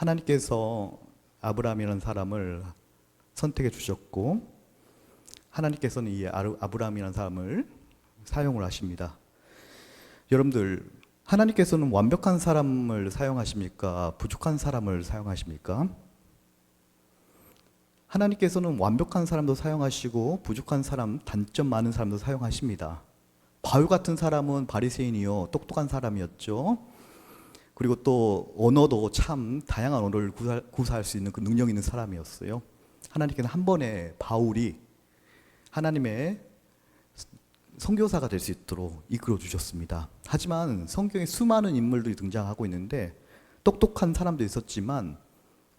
하나님께서 아브라함이라는 사람을 선택해 주셨고 하나님께서는 이 아브라함이라는 사람을 사용을 하십니다. 여러분들, 하나님께서는 완벽한 사람을 사용하십니까? 부족한 사람을 사용하십니까? 하나님께서는 완벽한 사람도 사용하시고 부족한 사람, 단점 많은 사람도 사용하십니다. 바울 같은 사람은 바리새인이요 똑똑한 사람이었죠. 그리고 또 언어도 참 다양한 언어를 구사할 수 있는 그 능력 있는 사람이었어요. 하나님께서 한 번에 바울이 하나님의 선교사가 될 수 있도록 이끌어 주셨습니다. 하지만 성경에 수많은 인물들이 등장하고 있는데 똑똑한 사람도 있었지만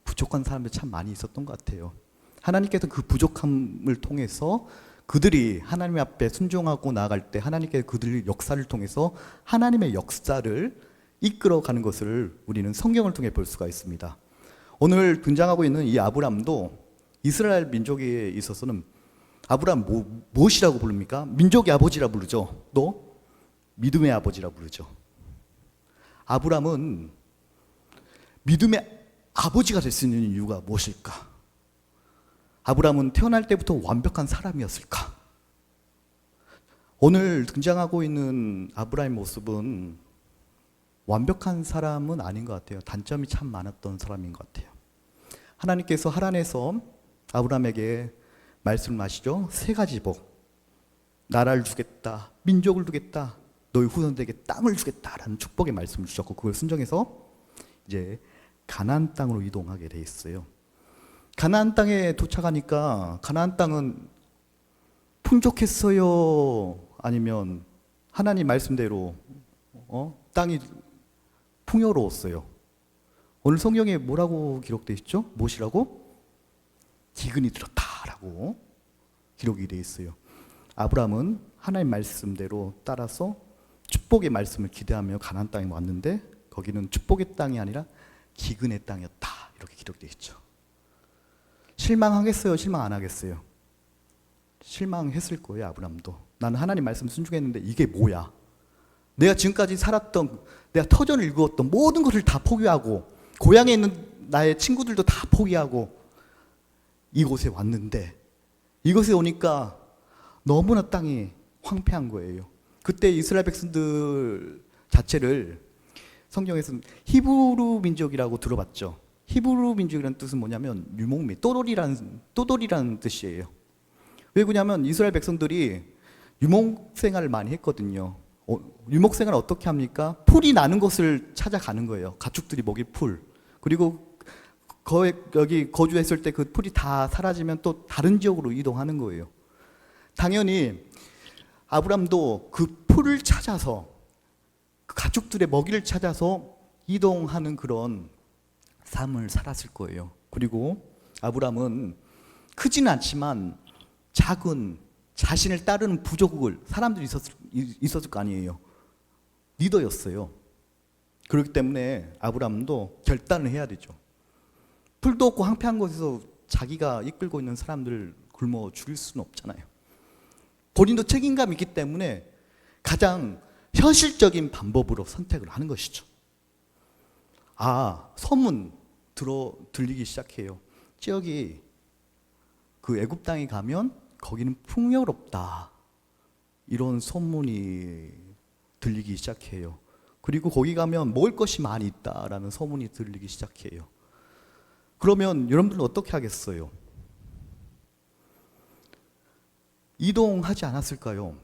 부족한 사람도 참 많이 있었던 것 같아요. 하나님께서 그 부족함을 통해서 그들이 하나님 앞에 순종하고 나아갈 때 하나님께서 그들의 역사를 통해서 하나님의 역사를 이끌어가는 것을 우리는 성경을 통해 볼 수가 있습니다. 오늘 등장하고 있는 이 아브람도 이스라엘 민족에 있어서는 아브람 무엇이라고 부릅니까? 민족의 아버지라 부르죠. 또 믿음의 아버지라 부르죠. 아브람은 믿음의 아버지가 될 수 있는 이유가 무엇일까? 아브람은 태어날 때부터 완벽한 사람이었을까? 오늘 등장하고 있는 아브람의 모습은 완벽한 사람은 아닌 것 같아요. 단점이 참 많았던 사람인 것 같아요. 하나님께서 하란에서 아브람에게 말씀하시죠. 세 가지 복, 나라를 주겠다, 민족을 주겠다, 너희 후손들에게 땅을 주겠다라는 축복의 말씀을 주셨고 그걸 순종해서 이제 가나안 땅으로 이동하게 돼 있어요. 가나안 땅에 도착하니까 가나안 땅은 풍족했어요? 아니면 하나님 말씀대로 땅이 풍요로웠어요? 오늘 성경에 뭐라고 기록되어 있죠? 무엇이라고? 기근이 들었다라고 기록이 되어 있어요. 아브라함은 하나님 말씀대로 따라서 축복의 말씀을 기대하며 가나안 땅에 왔는데 거기는 축복의 땅이 아니라 기근의 땅이었다 이렇게 기록되어 있죠. 실망하겠어요? 실망 안 하겠어요? 실망했을 거예요. 아브라함도. 나는 하나님 말씀 순종했는데 이게 뭐야? 내가 지금까지 살았던, 내가 터전을 읽었던 모든 것을 다 포기하고 고향에 있는 나의 친구들도 다 포기하고 이곳에 왔는데 이곳에 오니까 너무나 땅이 황폐한 거예요. 그때 이스라엘 백성들 자체를 성경에서는 히브리 민족이라고 들어봤죠. 히브리 민족이라는 뜻은 뭐냐면 유목민, 또돌이라는 뜻이에요. 왜 그러냐면 이스라엘 백성들이 유목 생활을 많이 했거든요. 유목 생활을 어떻게 합니까? 풀이 나는 것을 찾아가는 거예요. 가축들이 먹일 풀. 그리고 여기 거주했을 때 그 풀이 다 사라지면 또 다른 지역으로 이동하는 거예요. 당연히 아브람도 그 풀을 찾아서 그 가축들의 먹이를 찾아서 이동하는 그런 삶을 살았을 거예요. 그리고 아브람은 크지는 않지만 작은 자신을 따르는 부족을 사람들이 있었을 거 아니에요. 리더였어요. 그렇기 때문에 아브람도 결단을 해야 되죠. 풀도 없고 황폐한 곳에서 자기가 이끌고 있는 사람들을 굶어 죽일 수는 없잖아요. 본인도 책임감이 있기 때문에 가장 현실적인 방법으로 선택을 하는 것이죠. 소문 들리기 시작해요. 저기 그 애굽 땅에 가면 거기는 풍요롭다. 이런 소문이 들리기 시작해요. 그리고 거기 가면 먹을 것이 많이 있다라는 소문이 들리기 시작해요. 그러면 여러분들은 어떻게 하겠어요? 이동하지 않았을까요?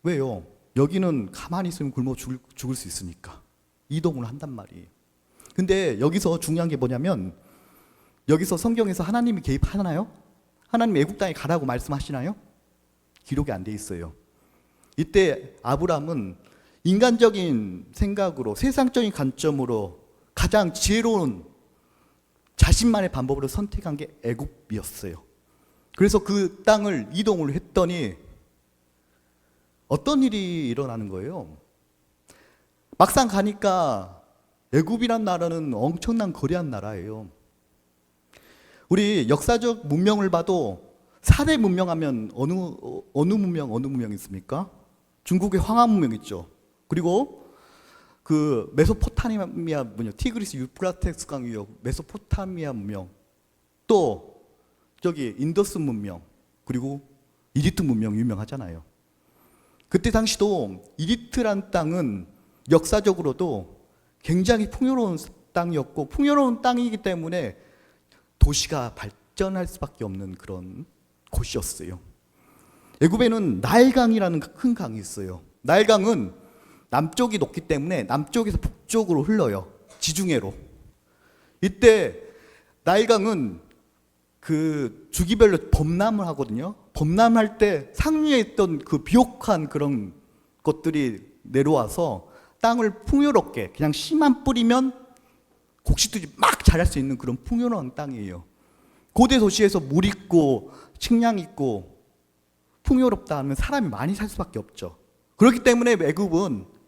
왜요? 여기는 가만히 있으면 굶어 죽을 수 있으니까 이동을 한단 말이에요. 근데 여기서 중요한 게 뭐냐면 여기서 성경에서 하나님이 개입하나요? 하나님 애국 땅에 가라고 말씀하시나요? 기록이 안 돼 있어요. 이때 아브람은 인간적인 생각으로 세상적인 관점으로 가장 지혜로운 자신만의 방법으로 선택한 게 애굽이었어요. 그래서 그 땅을 이동을 했더니 어떤 일이 일어나는 거예요? 막상 가니까 애굽이란 나라는 엄청난 거대한 나라예요. 우리 역사적 문명을 봐도 4대 문명하면 어느 문명 있습니까? 중국의 황하 문명 있죠. 그리고 그 메소포타미아 문명, 티그리스 유프라테스 강 유역, 메소포타미아 문명, 또 저기 인더스 문명, 그리고 이집트 문명 유명하잖아요. 그때 당시도 이집트란 땅은 역사적으로도 굉장히 풍요로운 땅이었고, 풍요로운 땅이기 때문에 도시가 발전할 수밖에 없는 그런 곳이었어요. 애굽에는 나일강이라는 큰 강이 있어요. 나일강은 남쪽이 높기 때문에 남쪽에서 북쪽으로 흘러요. 지중해로. 이때 나일강은 그 주기별로 범람을 하거든요. 범람할 때 상류에 있던 그 비옥한 그런 것들이 내려와서 땅을 풍요롭게 그냥 씨만 뿌리면 곡식들이 막 자랄 수 있는 그런 풍요로운 땅이에요. 고대 도시에서 물 있고 식량 있고 풍요롭다 하면 사람이 많이 살 수밖에 없죠. 그렇기 때문에 애굽은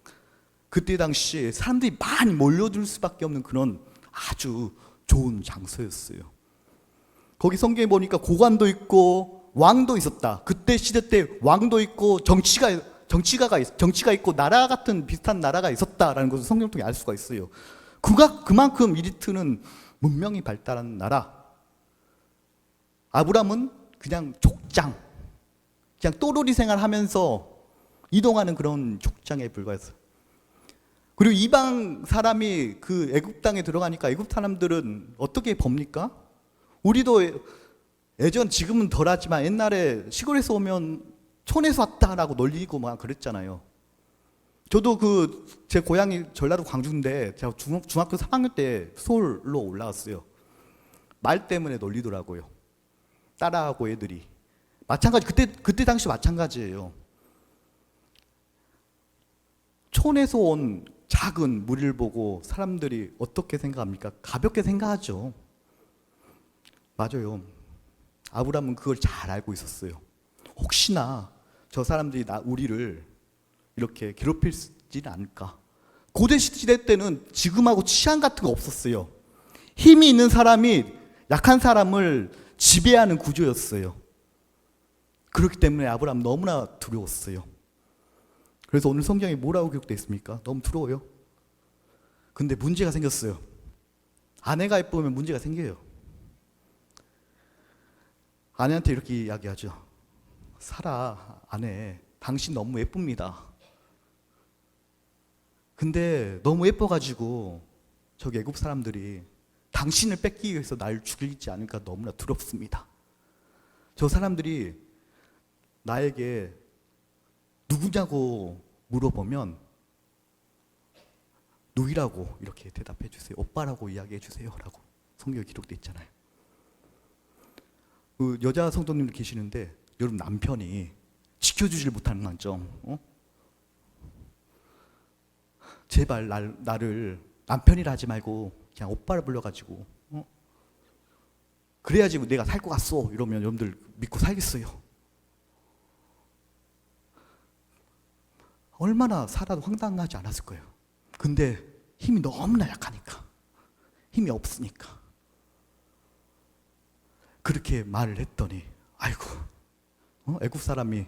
그때 당시 사람들이 많이 몰려들 수밖에 없는 그런 아주 좋은 장소였어요. 거기 성경에 보니까 고관도 있고 왕도 있었다. 그때 시대 때 왕도 있고 정치가 있고 나라 같은 비슷한 나라가 있었다라는 것을 성경 통해 알 수가 있어요. 그만큼 이집트는 문명이 발달한 나라. 아브람은 그냥 족장, 그냥 또로리 생활하면서 이동하는 그런 족장에 불과했어요. 그리고 이방 사람이 그 애굽 땅에 들어가니까 애굽 사람들은 어떻게 봅니까? 우리도 지금은 덜하지만 옛날에 시골에서 오면 촌에서 왔다라고 놀리고 막 그랬잖아요. 저도 제 고향이 전라도 광주인데 제가 중학교 3학년 때 서울로 올라왔어요. 말 때문에 놀리더라고요. 따라하고 애들이. 마찬가지, 그때 당시 마찬가지예요. 촌에서 온 작은 무리를 보고 사람들이 어떻게 생각합니까? 가볍게 생각하죠. 맞아요. 아브람은 그걸 잘 알고 있었어요. 혹시나 저 사람들이 우리를 이렇게 괴롭힐지는 않을까. 고대 시대 때는 지금하고 치안 같은 거 없었어요. 힘이 있는 사람이 약한 사람을 지배하는 구조였어요. 그렇기 때문에 아브람 너무나 두려웠어요. 그래서 오늘 성경에 뭐라고 기록되어 있습니까? 너무 두려워요. 근데 문제가 생겼어요. 아내가 예쁘면 문제가 생겨요. 아내한테 이렇게 이야기하죠. 사라, 아내, 당신 너무 예쁩니다. 근데 너무 예뻐가지고 저기 애굽 사람들이 당신을 뺏기 위해서 날 죽이지 않을까 너무나 두렵습니다. 저 사람들이 나에게 누구냐고 물어보면 누이라고 이렇게 대답해 주세요. 오빠라고 이야기해 주세요 라고 성경에 기록되어 있잖아요. 그 여자 성도님들 계시는데 여러분 남편이 지켜주질 못하는 만점, 제발 나를 남편이라 하지 말고 그냥 오빠를 불러가지고 그래야지 내가 살 것 같소 이러면 여러분들 믿고 살겠어요. 얼마나 살아도 황당하지 않았을 거예요. 근데 힘이 너무나 약하니까, 힘이 없으니까 그렇게 말을 했더니 아이고, 애굽 사람이,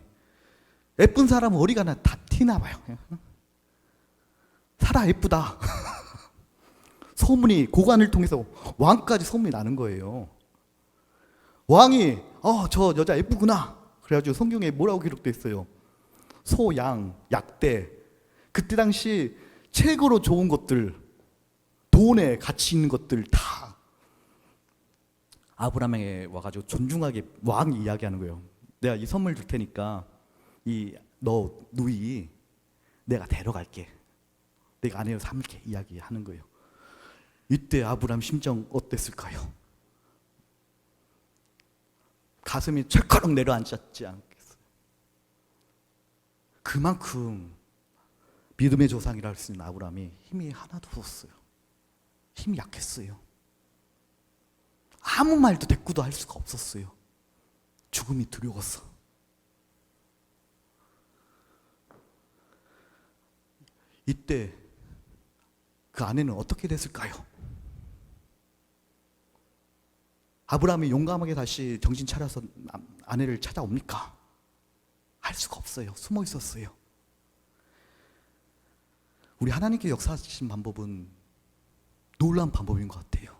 예쁜 사람은 어디 가나 다 티나 봐요. 사라 예쁘다. 소문이, 고관을 통해서 왕까지 소문이 나는 거예요. 왕이 저 여자 예쁘구나. 그래가지고 성경에 뭐라고 기록되어 있어요? 소, 양, 약대, 그때 당시 최고로 좋은 것들, 돈에 가치 있는 것들 다 아브라함에게 와가지고 존중하게 왕이 이야기하는 거예요. 내가 이 선물 줄 테니까 너 누이 내가 데려갈게. 내가 아내로 삼을게. 이야기하는 거예요. 이때 아브라함 심정 어땠을까요? 가슴이 철커덕 내려앉았지 않겠어요? 그만큼 믿음의 조상이라 할 수 있는 아브라함이 힘이 하나도 없었어요. 힘이 약했어요. 아무 말도 대꾸도 할 수가 없었어요. 죽음이 두려웠어. 이때 그 아내는 어떻게 됐을까요? 아브라함이 용감하게 다시 정신 차려서 아내를 찾아옵니까? 할 수가 없어요. 숨어 있었어요. 우리 하나님께 역사하신 방법은 놀라운 방법인 것 같아요.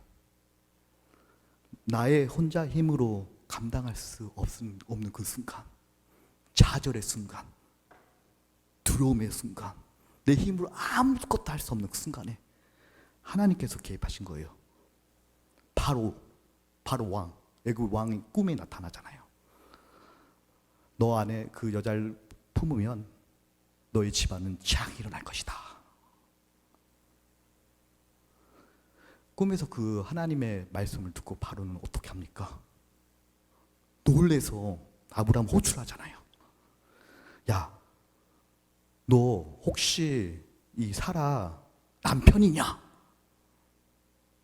나의 혼자 힘으로 감당할 수 없는 그 순간, 좌절의 순간, 두려움의 순간, 내 힘으로 아무것도 할 수 없는 그 순간에 하나님께서 개입하신 거예요. 바로 왕, 애굽 왕이 꿈에 나타나잖아요. 너 안에 그 여자를 품으면 너의 집안은 재앙이 일어날 것이다. 꿈에서 그 하나님의 말씀을 듣고 바로는 어떻게 합니까? 놀래서 아브라함 호출하잖아요. 야, 너 혹시 이 사라 남편이냐?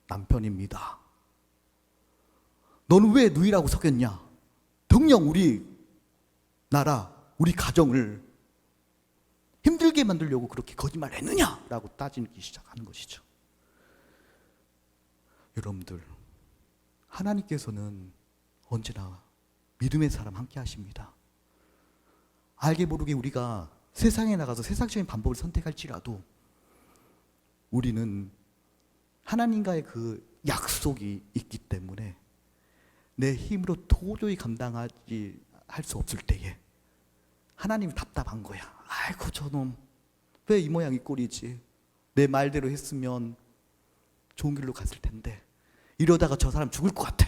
남편입니다. 너는 왜 누이라고 속였냐? 등령 우리 나라, 우리 가정을 힘들게 만들려고 그렇게 거짓말을 했느냐? 라고 따지기 시작하는 것이죠. 여러분들, 하나님께서는 언제나 믿음의 사람 함께 하십니다. 알게 모르게 우리가 세상에 나가서 세상적인 방법을 선택할지라도 우리는 하나님과의 그 약속이 있기 때문에 내 힘으로 도저히 감당하지 할 수 없을 때에 하나님이 답답한 거야. 아이고 저놈 왜 이 모양 이 꼴이지. 내 말대로 했으면 좋은 길로 갔을 텐데 이러다가 저 사람 죽을 것 같아.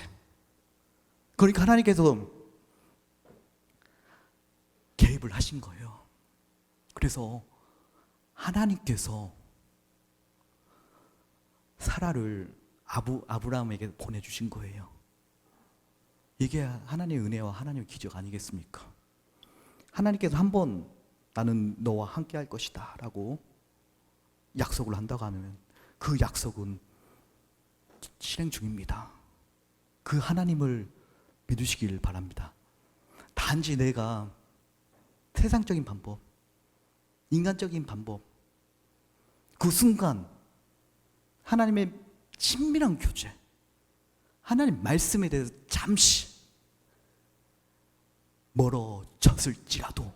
그러니까 하나님께서 개입을 하신 거예요. 그래서 하나님께서 사라를 아브라함에게 보내주신 거예요. 이게 하나님의 은혜와 하나님의 기적 아니겠습니까? 하나님께서 한번 나는 너와 함께 할 것이다 라고 약속을 한다고 하면 그 약속은 실행 중입니다. 그 하나님을 믿으시길 바랍니다. 단지 내가 세상적인 방법, 인간적인 방법, 그 순간 하나님의 친밀한 교제, 하나님 말씀에 대해서 잠시 멀어졌을지라도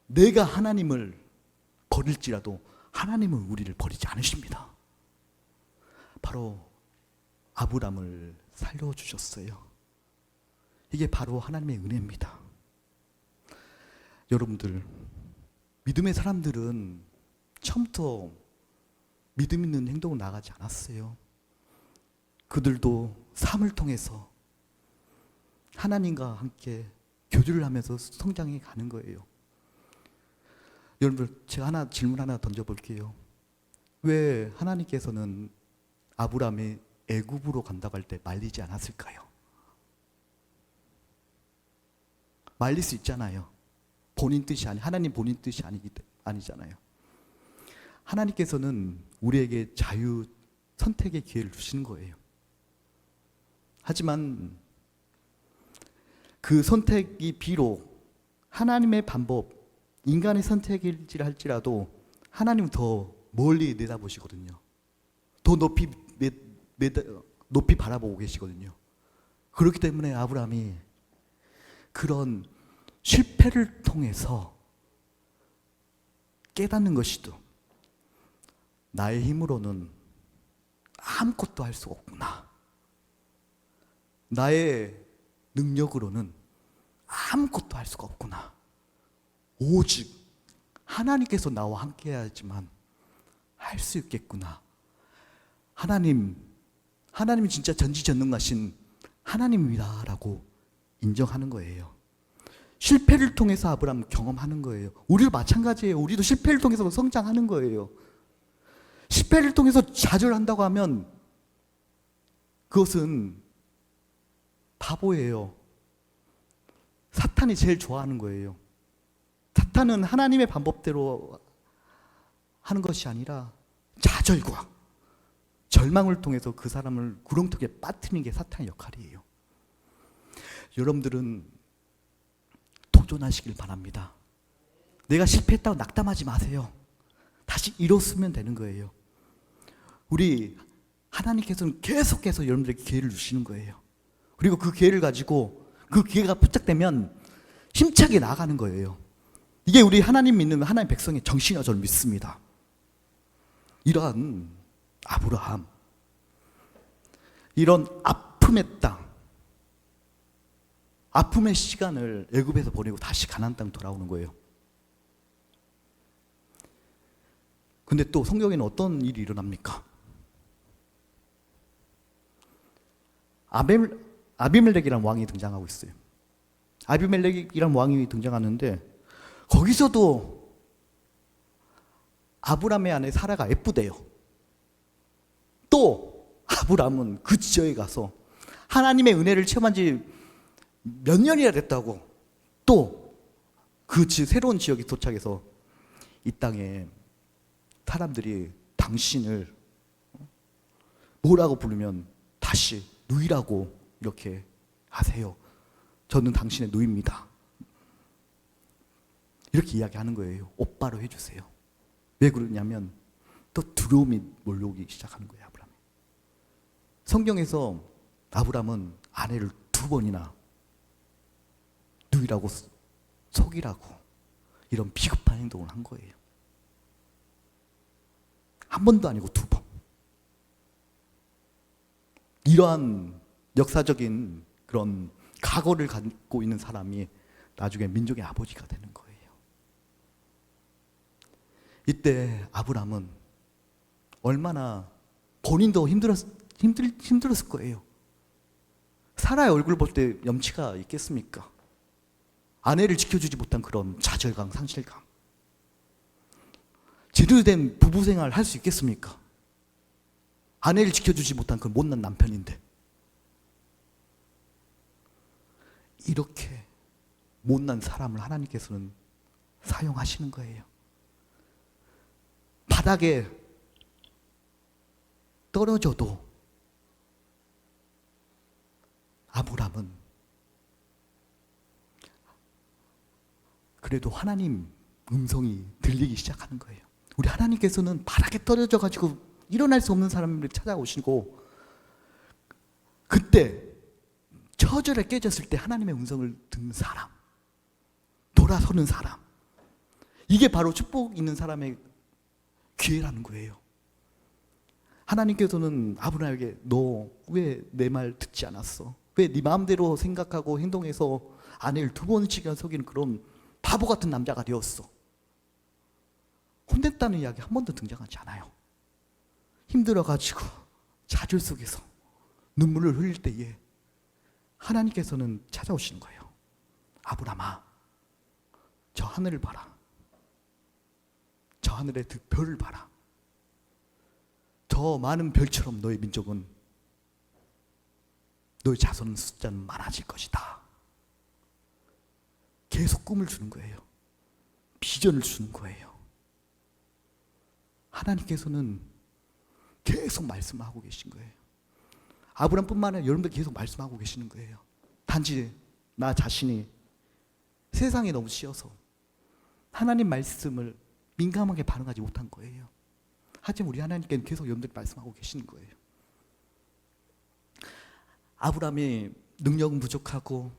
내가 하나님을 버릴지라도 하나님은 우리를 버리지 않으십니다. 바로 아브라함을 살려주셨어요. 이게 바로 하나님의 은혜입니다. 여러분들, 믿음의 사람들은 처음부터 믿음 있는 행동을 나가지 않았어요. 그들도 삶을 통해서 하나님과 함께 교류를 하면서 성장해 가는 거예요. 여러분들, 제가 질문 하나 던져볼게요. 왜 하나님께서는 아브라함이 애굽으로 간다고 할 때 말리지 않았을까요? 말릴 수 있잖아요. 본인 뜻이 하나님 본인 뜻이 아니잖아요. 하나님께서는 우리에게 자유 선택의 기회를 주시는 거예요. 하지만 그 선택이 비록 하나님의 방법, 인간의 선택일지 할지라도 하나님은 더 멀리 내다보시거든요. 더 높이 바라보고 계시거든요. 그렇기 때문에 아브라함이 그런 실패를 통해서 깨닫는 것이죠. 나의 힘으로는 아무것도 할 수가 없구나. 나의 능력으로는 아무것도 할 수가 없구나. 오직 하나님께서 나와 함께 해야지만 할 수 있겠구나. 하나님이 진짜 전지전능하신 하나님입니다 라고 인정하는 거예요. 실패를 통해서 아브라함 경험하는 거예요. 우리도 마찬가지예요. 우리도 실패를 통해서 성장하는 거예요. 실패를 통해서 좌절한다고 하면 그것은 바보예요. 사탄이 제일 좋아하는 거예요. 사탄은 하나님의 방법대로 하는 것이 아니라 좌절과 절망을 통해서 그 사람을 구렁텅이에 빠뜨리는 게 사탄의 역할이에요. 여러분들은 도전하시길 바랍니다. 내가 실패했다고 낙담하지 마세요. 다시 일어서면 되는 거예요. 우리 하나님께서는 계속해서 여러분들에게 기회를 주시는 거예요. 그리고 그 기회를 가지고 그 기회가 포착되면 힘차게 나아가는 거예요. 이게 우리 하나님 믿는 하나님 백성의 정신이라 저는 믿습니다. 이러한 아브라함, 이런 아픔의 땅, 아픔의 시간을 애굽에서 보내고 다시 가나안 땅 돌아오는 거예요. 근데 또 성경에는 어떤 일이 일어납니까? 아비멜렉이라는 왕이 등장하고 있어요. 아비멜렉이라는 왕이 등장하는데 거기서도 아브라함의 아내 사라가 예쁘대요. 또 아브라함은 그 지역에 가서 하나님의 은혜를 체험한 지 몇 년이나 됐다고 또 그 새로운 지역에 도착해서 이 땅에 사람들이 당신을 뭐라고 부르면 다시 누이라고 이렇게 하세요. 저는 당신의 누이입니다. 이렇게 이야기하는 거예요. 오빠로 해주세요. 왜 그러냐면 또 두려움이 몰려오기 시작하는 거예요. 아브라함이. 성경에서 아브라함은 아내를 2번이나 누이라고 속이라고 이런 비겁한 행동을 한 거예요. 한 번도 아니고 2번. 이러한 역사적인 그런 각오를 갖고 있는 사람이 나중에 민족의 아버지가 되는 거예요. 이때 아브라함은 얼마나 본인도 힘들었을 거예요. 사라의 얼굴 볼 때 염치가 있겠습니까? 아내를 지켜주지 못한 그런 좌절감, 상실감. 제대로 된 부부 생활을 할 수 있겠습니까? 아내를 지켜주지 못한 그 못난 남편인데. 이렇게 못난 사람을 하나님께서는 사용하시는 거예요. 바닥에 떨어져도 아브라함은 그래도 하나님 음성이 들리기 시작하는 거예요. 우리 하나님께서는 바닥에 떨어져 가지고 일어날 수 없는 사람을 찾아오시고 그때 처절에 깨졌을 때 하나님의 음성을 듣는 사람, 돌아서는 사람, 이게 바로 축복 있는 사람의 기회라는 거예요. 하나님께서는 아브라함에게 너 왜 내 말 듣지 않았어? 왜 네 마음대로 생각하고 행동해서 아내를 2번씩이나 속이는 그런 바보 같은 남자가 되었어? 혼냈다는 이야기 한 번도 등장하지 않아요. 힘들어가지고 좌절 속에서 눈물을 흘릴 때에 하나님께서는 찾아오시는 거예요. 아브라함아, 저 하늘을 봐라. 저 하늘의 별을 봐라. 저 많은 별처럼 너의 민족은, 너의 자손 숫자는 많아질 것이다. 계속 꿈을 주는 거예요. 비전을 주는 거예요. 하나님께서는 계속 말씀하고 계신 거예요. 아브라함뿐만 아니라 여러분들 계속 말씀하고 계시는 거예요. 단지 나 자신이 세상에 너무 씌어서 하나님 말씀을 민감하게 반응하지 못한 거예요. 하지만 우리 하나님께는 계속 여러분들이 말씀하고 계시는 거예요. 아브라함이 능력은 부족하고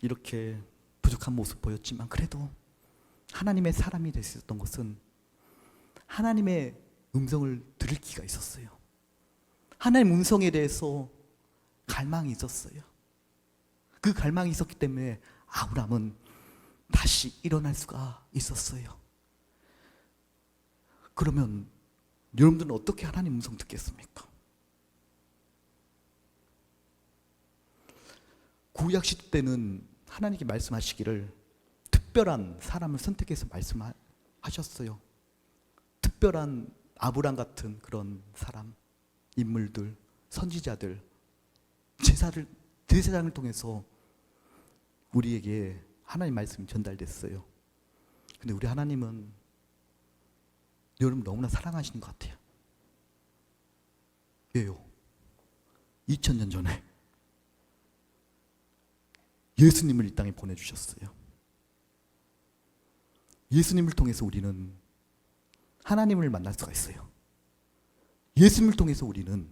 이렇게 부족한 모습 보였지만 그래도 하나님의 사람이 될 수 있었던 것은 하나님의 음성을 들을 기가 있었어요. 하나님의 음성에 대해서 갈망이 있었어요. 그 갈망이 있었기 때문에 아브라함은 다시 일어날 수가 있었어요. 그러면 여러분들은 어떻게 하나님 음성 듣겠습니까? 구약 시대는 하나님께 말씀하시기를 특별한 사람을 선택해서 말씀하셨어요. 특별한 아브람 같은 그런 사람, 인물들, 선지자들, 제사장을 통해서 우리에게 하나님 말씀이 전달됐어요. 근데 우리 하나님은 여러분 너무나 사랑하시는 것 같아요. 왜요? 2000년 전에 예수님을 이 땅에 보내주셨어요. 예수님을 통해서 우리는 하나님을 만날 수가 있어요. 예수님을 통해서 우리는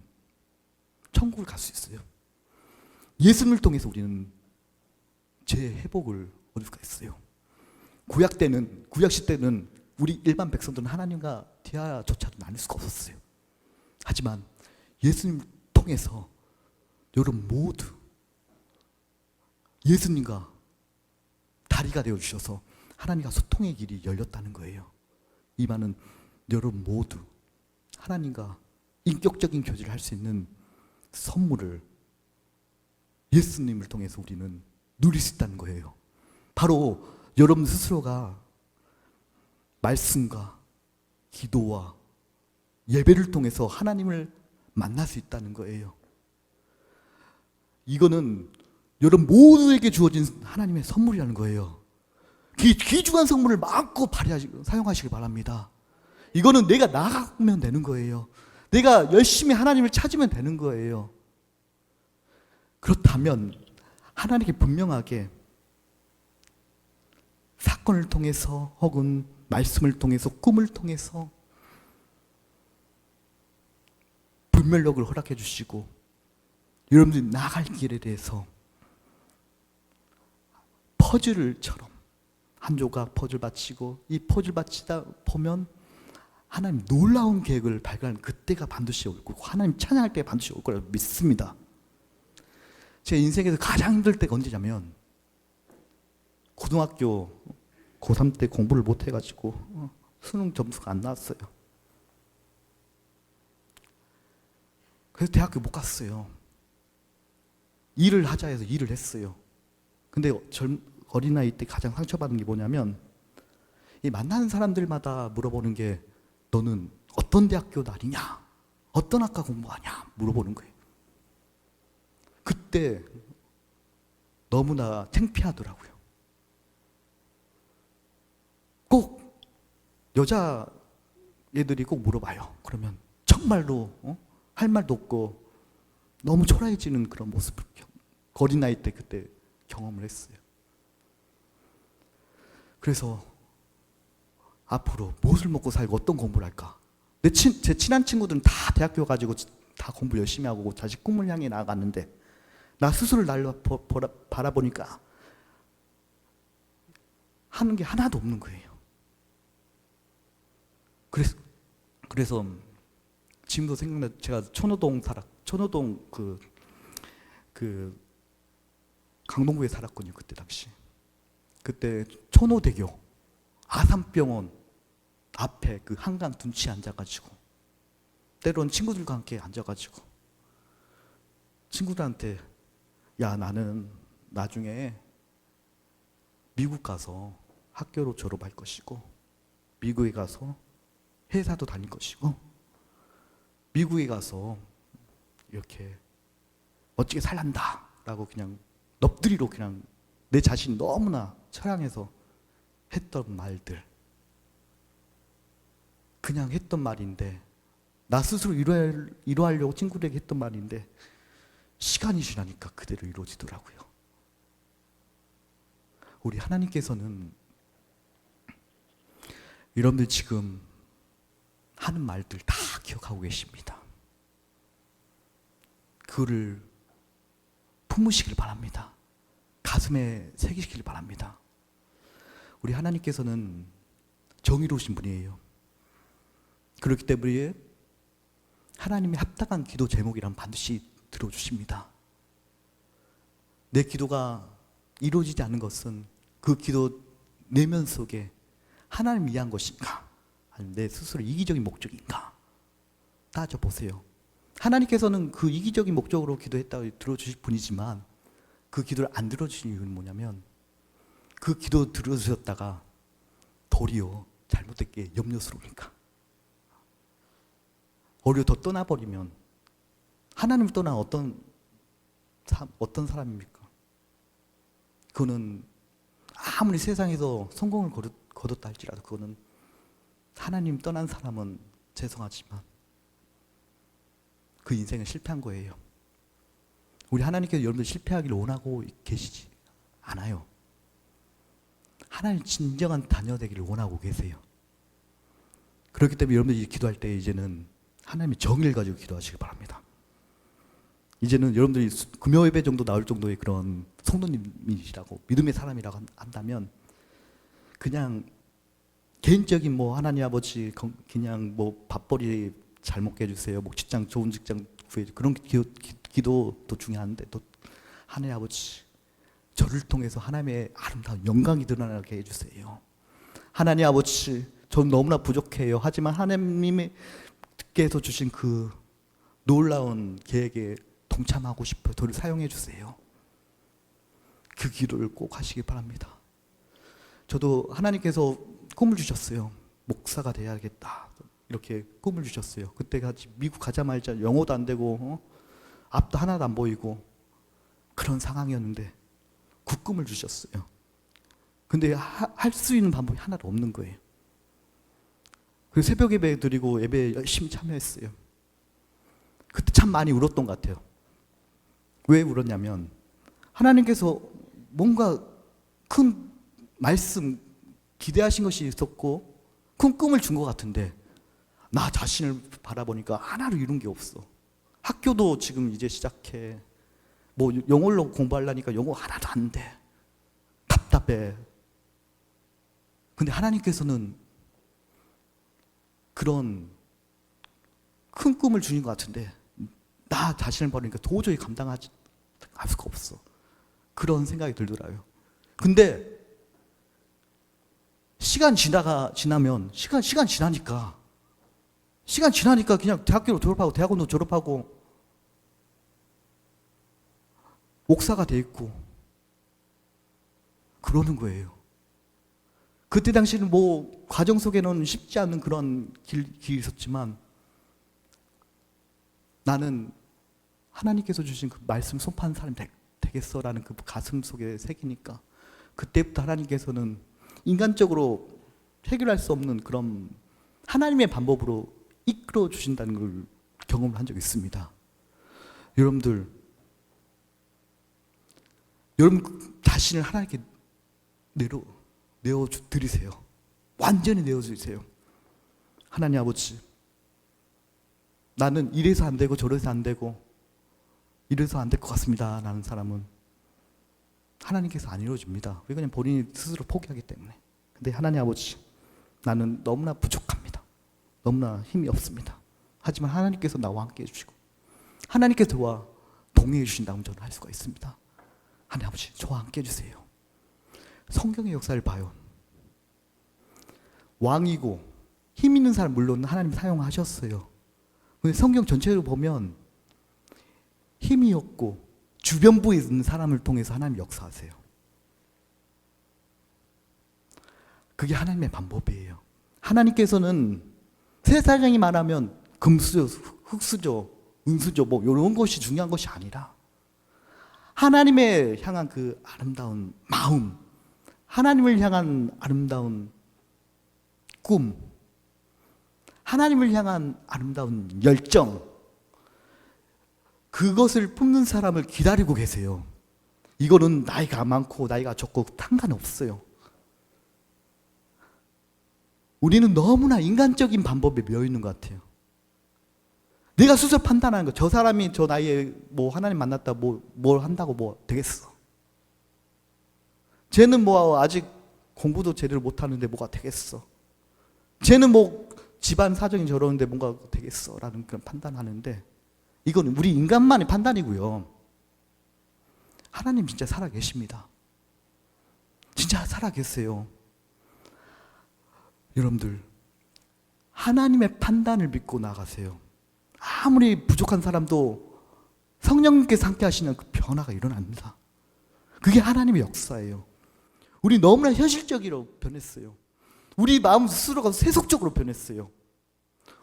천국을 갈 수 있어요. 예수님을 통해서 우리는 재회복을 얻을 수가 있어요. 구약 시대는 우리 일반 백성들은 하나님과 대화조차도 나눌 수가 없었어요. 하지만 예수님을 통해서 여러분 모두 예수님과 다리가 되어주셔서 하나님과 소통의 길이 열렸다는 거예요. 이 말은 여러분 모두 하나님과 인격적인 교제를 할 수 있는 선물을 예수님을 통해서 우리는 누릴 수 있다는 거예요. 바로 여러분 스스로가 말씀과 기도와 예배를 통해서 하나님을 만날 수 있다는 거예요. 이거는 여러분 모두에게 주어진 하나님의 선물이라는 거예요. 귀중한 선물을 마음껏 사용하시길 바랍니다. 이거는 내가 나가면 되는 거예요. 내가 열심히 하나님을 찾으면 되는 거예요. 그렇다면 하나님께 분명하게 사건을 통해서 혹은 말씀을 통해서 꿈을 통해서 분별력을 허락해 주시고 여러분들이 나갈 길에 대해서 퍼즐처럼 한 조각 퍼즐 받치고 이 퍼즐 받치다 보면 하나님 놀라운 계획을 발견하는 그때가 반드시 올 거고 하나님 찬양할 때가 반드시 올 거라고 믿습니다. 제 인생에서 가장 힘들 때가 언제냐면 고등학교 고3 때 공부를 못 해가지고 수능 점수가 안 나왔어요. 그래서 대학교 못 갔어요. 일을 하자 해서 일을 했어요. 근데 어린 나이 때 가장 상처받은 게 뭐냐면 이 만나는 사람들마다 물어보는 게 너는 어떤 대학교 다니냐? 어떤 학과 공부하냐? 물어보는 거예요. 그때 너무나 창피하더라고요. 꼭 여자 애들이 꼭 물어봐요. 그러면 정말로 할 말도 없고 너무 초라해지는 그런 모습을 어린 나이 때 그때 경험을 했어요. 그래서 앞으로 무엇을 먹고 살고 어떤 공부를 할까? 제 친한 친구들은 다 대학교 가지고 다 공부 열심히 하고 자식 꿈을 향해 나아갔는데 나 스스로를 바라보니까 하는 게 하나도 없는 거예요. 그래서 지금도 생각나. 제가 천호동 그 강동구에 살았거든요. 그때 당시. 그때 천호대교 아산병원 앞에 그 한강 둔치에 앉아가지고 때로는 친구들과 함께 앉아가지고 친구들한테 야 나는 나중에 미국 가서 학교로 졸업할 것이고 미국에 가서 회사도 다닐 것이고 미국에 가서 이렇게 멋지게 살란다 라고 그냥 넋두리로 그냥 내 자신이 너무나 처량해서 했던 말들, 그냥 했던 말인데 나 스스로 이루하려고 친구들에게 했던 말인데 시간이 지나니까 그대로 이루어지더라고요. 우리 하나님께서는 여러분들 지금 하는 말들 다 기억하고 계십니다. 그거를 품으시길 바랍니다. 가슴에 새기시길 바랍니다. 우리 하나님께서는 정의로우신 분이에요. 그렇기 때문에 하나님의 합당한 기도 제목이란 반드시 들어주십니다. 내 기도가 이루어지지 않는 것은 그 기도 내면 속에 하나님을 위한 것인가? 아니면 내 스스로 이기적인 목적인가? 따져보세요. 하나님께서는 그 이기적인 목적으로 기도했다고 들어주실 분이지만 그 기도를 안 들어주신 이유는 뭐냐면 그 기도 들어주셨다가 도리어 잘못된 게 염려스러우니까. 오히려 더 떠나버리면 하나님을 떠난 어떤 사람입니까? 그거는 아무리 세상에서 성공을 거뒀다 할지라도 그거는 하나님 떠난 사람은 죄송하지만 그 인생은 실패한 거예요. 우리 하나님께서 여러분들 실패하기를 원하고 계시지 않아요. 하나님 진정한 자녀 되기를 원하고 계세요. 그렇기 때문에 여러분들이 기도할 때 이제는 하나님의 정의를 가지고 기도하시기 바랍니다. 이제는 여러분들이 금요 예배 정도 나올 정도의 그런 성도님이시라고 믿음의 사람이라고 한다면 그냥 개인적인 뭐 하나님 아버지 그냥 뭐 밥벌이 잘 먹게 해주세요. 뭐 직장 좋은 직장 구해 그런 기도도 중요한데 또 하나님 아버지 저를 통해서 하나님의 아름다운 영광이 드러나게 해주세요. 하나님 아버지 저는 너무나 부족해요. 하지만 하나님께서 주신 그 놀라운 계획에 동참하고 싶어요. 저를 사용해 주세요. 그 기도를 꼭 하시기 바랍니다. 저도 하나님께서 꿈을 주셨어요. 목사가 돼야겠다. 이렇게 꿈을 주셨어요. 그때 같이 미국 가자마자 영어도 안 되고 앞도 하나도 안 보이고 그런 상황이었는데 그 꿈을 주셨어요. 근데 할 수 있는 방법이 하나도 없는 거예요. 그래서 새벽 예배 드리고 예배에 열심히 참여했어요. 그때 참 많이 울었던 것 같아요. 왜 울었냐면 하나님께서 뭔가 큰 말씀 기대하신 것이 있었고 큰 꿈을 준 것 같은데 나 자신을 바라보니까 하나도 이룬 게 없어. 학교도 지금 이제 시작해. 뭐 영어로 공부하려니까 영어 하나도 안 돼. 답답해. 근데 하나님께서는 그런 큰 꿈을 주신 것 같은데 나 자신을 보니까 도저히 감당하지 할 수가 없어. 그런 생각이 들더라고요. 근데 시간 지나면 시간 지나니까 그냥 대학교로 졸업하고 대학원도 졸업하고 목사가 돼 있고 그러는 거예요. 그때 당시는 뭐 과정 속에는 쉽지 않은 그런 길이 있었지만 나는 하나님께서 주신 그 말씀 손파는 사람이 되겠어라는 그 가슴 속에 새기니까 그때부터 하나님께서는 인간적으로 해결할 수 없는 그런 하나님의 방법으로 이끌어 주신다는 걸 경험을 한 적이 있습니다. 여러분 자신을 하나님께 내어드리세요. 완전히 내어드리세요. 하나님 아버지, 나는 이래서 안 되고 저래서 안 되고 이래서 안 될 것 같습니다. 라는 사람은 하나님께서 안 이루어줍니다. 왜 그냥 본인이 스스로 포기하기 때문에. 근데 하나님 아버지, 나는 너무나 부족합니다. 너무나 힘이 없습니다. 하지만 하나님께서 나와 함께 해주시고 하나님께서 저와 동행해 주신다면 저는 할 수가 있습니다. 하나님 아버지, 저와 함께 해주세요. 성경의 역사를 봐요. 왕이고 힘 있는 사람 물론 하나님 사용하셨어요. 근데 성경 전체를 보면 힘이 없고 주변부에 있는 사람을 통해서 하나님 역사하세요. 그게 하나님의 방법이에요. 하나님께서는 세상이 말하면 금수저, 흙수저, 은수저 뭐 이런 것이 중요한 것이 아니라 하나님의 향한 그 아름다운 마음, 하나님을 향한 아름다운 꿈, 하나님을 향한 아름다운 열정, 그것을 품는 사람을 기다리고 계세요. 이거는 나이가 많고 나이가 적고 상관없어요. 우리는 너무나 인간적인 방법에 매여 있는 것 같아요. 내가 스스로 판단하는 거. 저 사람이 저 나이에 뭐 하나님 만났다 뭘 한다고 뭐 되겠어. 쟤는 뭐 아직 공부도 제대로 못하는데 뭐가 되겠어. 쟤는 뭐 집안 사정이 저러는데 뭔가 되겠어 라는 그런 판단하는데 이건 우리 인간만의 판단이고요. 하나님 진짜 살아계십니다. 진짜 살아계세요. 여러분들 하나님의 판단을 믿고 나가세요. 아무리 부족한 사람도 성령님께서 함께 하시는 그 변화가 일어납니다. 그게 하나님의 역사예요. 우리 너무나 현실적으로 변했어요. 우리 마음 스스로가 세속적으로 변했어요.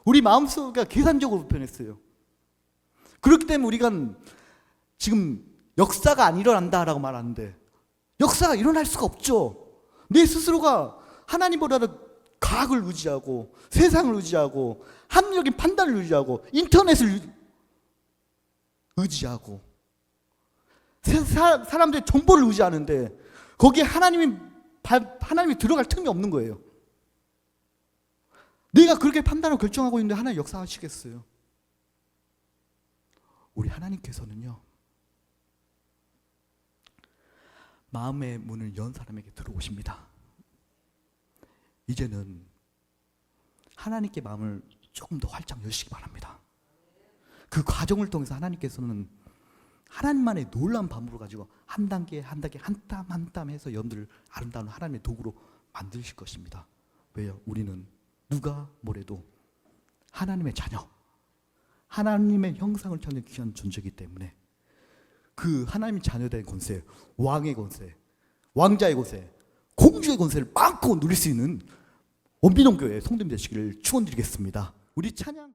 우리 마음속가 계산적으로 변했어요. 그렇기 때문에 우리가 지금 역사가 안 일어난다라고 말하는데 역사가 일어날 수가 없죠. 내 스스로가 하나님보다도 과학을 의지하고 세상을 의지하고 합리적인 판단을 의지하고 인터넷을 의지하고 사람들의 정보를 의지하는데 거기에 하나님이 들어갈 틈이 없는 거예요. 내가 그렇게 판단을 결정하고 있는데 하나님 역사하시겠어요? 우리 하나님께서는요, 마음의 문을 연 사람에게 들어오십니다. 이제는 하나님께 마음을 조금 더 활짝 여시기 바랍니다. 그 과정을 통해서 하나님께서는 하나님만의 놀라운 방법을 가지고 한 단계 한 단계 한 땀 한 땀 해서 여러분들을 아름다운 하나님의 도구로 만드실 것입니다. 왜요? 우리는 누가 뭐래도 하나님의 자녀, 하나님의 형상을 찾는 귀한 존재이기 때문에 그 하나님의 자녀된 권세, 왕의 권세, 왕자의 권세, 공주의 권세를 마음껏 누릴 수 있는 원빈원교회 성도님 되시기를 축원드리겠습니다. 우리 찬양